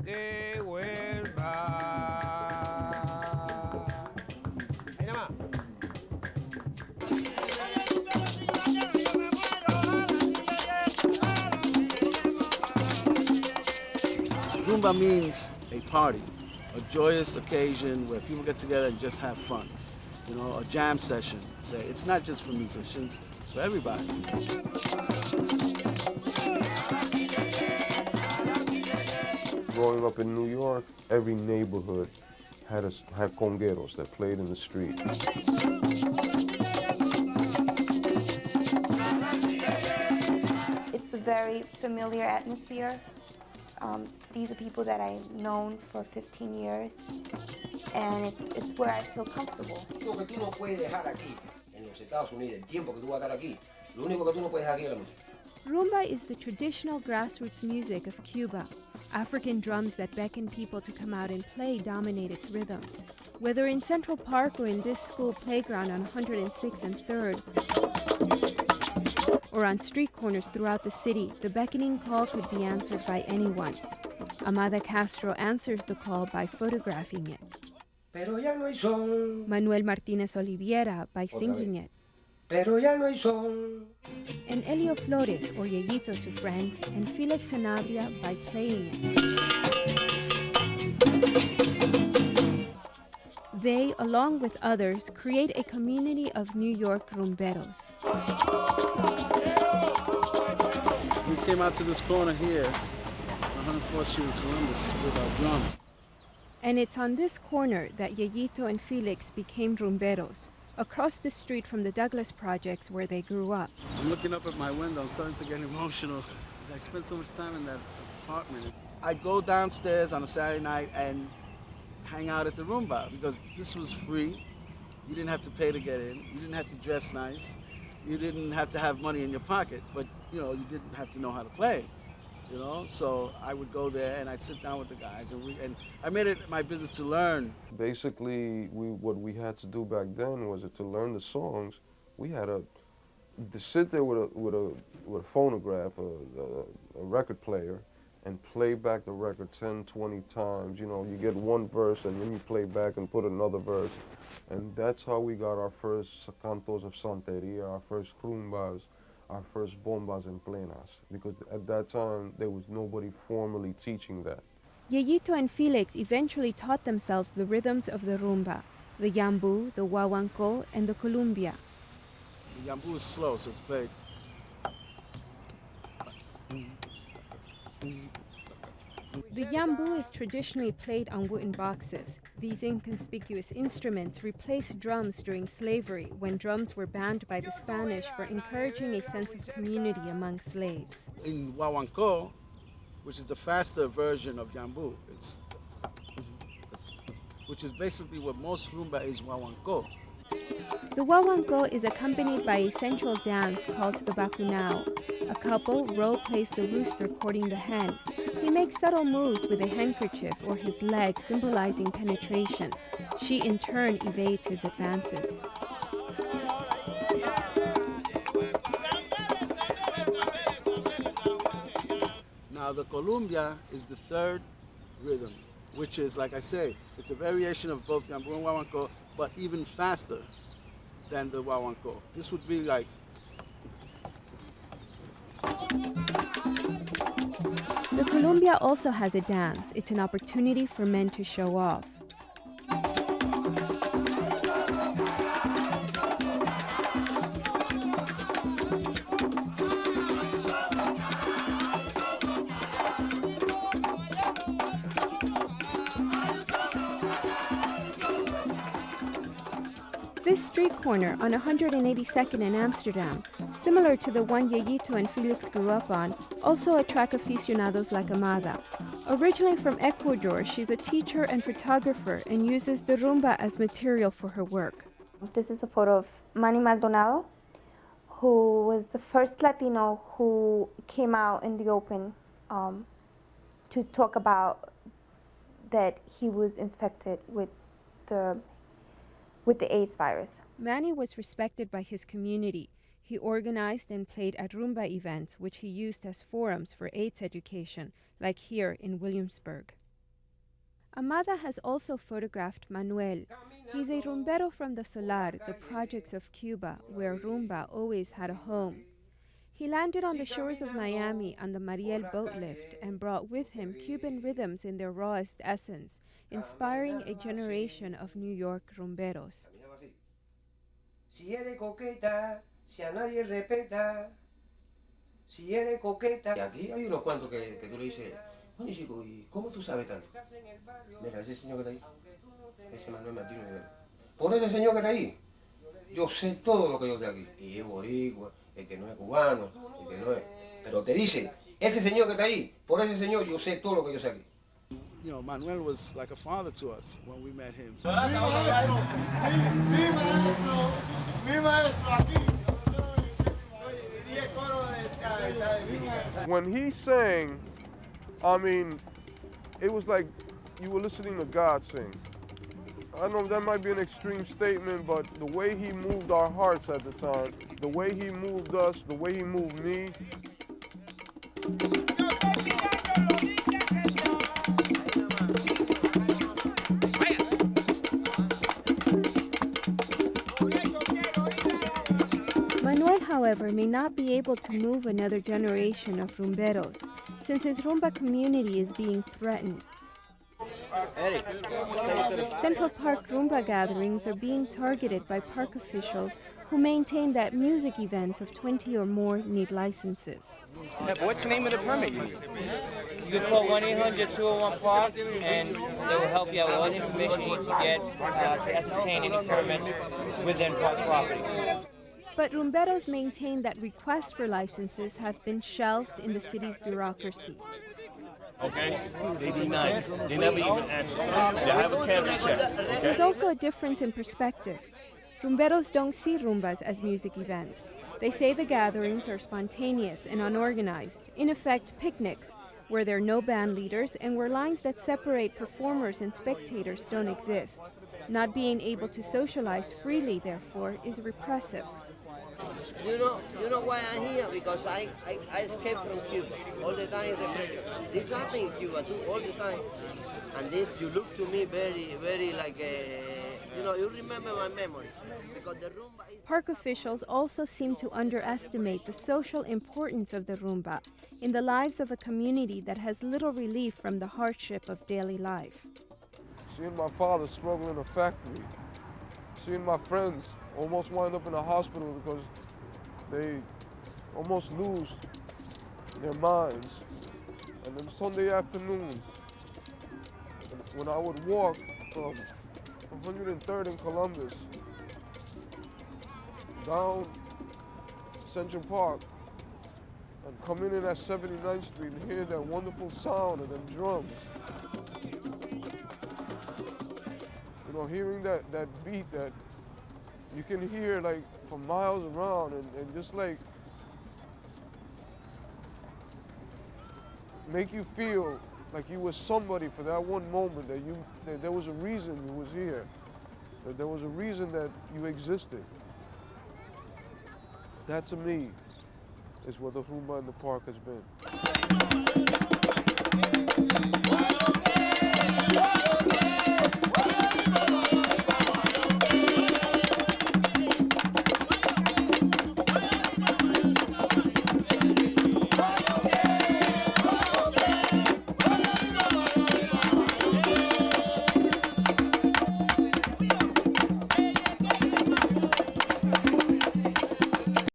que vuelva. Ahí nada más. Rumba means a party, a joyous occasion where people get together and just have fun. You know, a jam session. Say, it's not just for musicians, it's for everybody. Growing up in New York, every neighborhood had congueros that played in the street. It's a very familiar atmosphere. These are people that I've known for 15 years, and it's where I feel comfortable. Lo que tú no puedes dejar aquí, en los Estados Unidos, el tiempo que tú vas a estar aquí, lo único que tú no puedes dejar aquí es la música. Rumba is the traditional grassroots music of Cuba. African drums that beckon people to come out and play dominate its rhythms. Whether in Central Park or in this school playground on 106th and 3rd, or on street corners throughout the city, the beckoning call could be answered by anyone. Amada Castro answers the call by photographing it. Pero ya no hay sol. Manuel Martinez Oliviera by singing it. Pero ya no hay sol. And Elio Flores, or Yeyito to friends, and Felix Sanabria by playing it. They, along with others, create a community of New York rumberos. We came out to this corner here, 104th Street in Columbus, with our drums. And it's on this corner that Yeyito and Felix became rumberos, across the street from the Douglas Projects where they grew up. I'm looking up at my window, I'm starting to get emotional. I spent so much time in that apartment. I'd go downstairs on a Saturday night and hang out at the Roomba because this was free. You didn't have to pay to get in. You didn't have to dress nice. You didn't have to have money in your pocket, but you know, you didn't have to know how to play. You know, so I would go there and I'd sit down with the guys, and I made it my business to learn. Basically, what we had to do back then was to learn the songs. We had to sit there with a phonograph, a record player, and play back the record 10, 20 times. You know, you get one verse and then you play back and put another verse. And that's how we got our first cantos of santeria, our first rumbas, our first bombas en plenas. Because at that time, there was nobody formally teaching that. Yeyito and Felix eventually taught themselves the rhythms of the rumba, the yambu, the guaguancó, and the columbia. The yambu is slow, so it's played. The yambu is traditionally played on wooden boxes. These inconspicuous instruments replaced drums during slavery when drums were banned by the Spanish for encouraging a sense of community among slaves. In guaguancó, which is the faster version of yambu, which is basically what most rumba is guaguancó. The guaguancó is accompanied by a central dance called the bacunao. A couple role-plays the rooster courting the hen. He makes subtle moves with a handkerchief or his leg, symbolizing penetration. She in turn evades his advances. Now the columbia is the third rhythm, which is, like I say, it's a variation of both yambu and guaguancó, but even faster than the guaguancó. This would be like. The columbia also has a dance. It's an opportunity for men to show off. This street corner on 182nd in Amsterdam, similar to the one Yeyito and Felix grew up on, also attract aficionados like Amada. Originally from Ecuador, she's a teacher and photographer and uses the rumba as material for her work. This is a photo of Manny Maldonado, who was the first Latino who came out in the open to talk about that he was infected with the AIDS virus. Manny was respected by his community. He organized and played at rumba events, which he used as forums for AIDS education, like here in Williamsburg. Amada has also photographed Manuel. He's a rumbero from the Solar, the projects of Cuba, where rumba always had a home. He landed on the shores of Miami on the Mariel boat lift and brought with him Cuban rhythms in their rawest essence, inspiring a generation of New York rumberos. Si eres coqueta, si a nadie respeta, si eres coqueta. Y aquí hay unos cuantos que tú le dices, oye chico, ¿y cómo tú sabes tanto? Mira, ese señor que está ahí, ese Manuel Martínez. Por ese señor que está ahí, yo sé todo lo que yo sé aquí. Y es boricua, el que no es cubano, el que no es. Pero te dice, ese señor que está ahí, por ese señor yo sé todo lo que yo sé aquí. You know, Manuel was like a father to us when we met him. When he sang, I mean, it was like you were listening to God sing. I know that might be an extreme statement, but the way he moved our hearts at the time, the way he moved us, the way he moved me. Manuel, however, may not be able to move another generation of rumberos, since his rumba community is being threatened. Central Park rumba gatherings are being targeted by park officials who maintain that music events of 20 or more need licenses. What's the name of the permit you need? You can call 1-800-201-PARK and they will help you out with all the information you need to get to ascertain any permits within Park's property. But rumberos maintain that requests for licenses have been shelved in the city's bureaucracy. Okay, they denied. They never even answered. They have a temperature check. Okay? There's also a difference in perspective. Rumberos don't see rumbas as music events. They say the gatherings are spontaneous and unorganized, in effect picnics, where there are no band leaders and where lines that separate performers and spectators don't exist. Not being able to socialize freely, therefore, is repressive. You know why I'm here? Because I escaped from Cuba all the time. This happens in Cuba too, all the time. And this, you look to me very, very like, you remember my memories. Because the rumba is... Park officials also seem to underestimate the social importance of the rumba in the lives of a community that has little relief from the hardship of daily life. Seeing my father struggle in a factory, seeing my friends almost wind up in a hospital because they almost lose their minds. And then Sunday afternoons, when I would walk from 103rd and Columbus down Central Park and come in at 79th Street and hear that wonderful sound of them drums. You know, hearing that beat that you can hear like for miles around and just like make you feel like you were somebody for that one moment, that there was a reason you was here, that there was a reason that you existed. That to me is what the rumba in the park has been.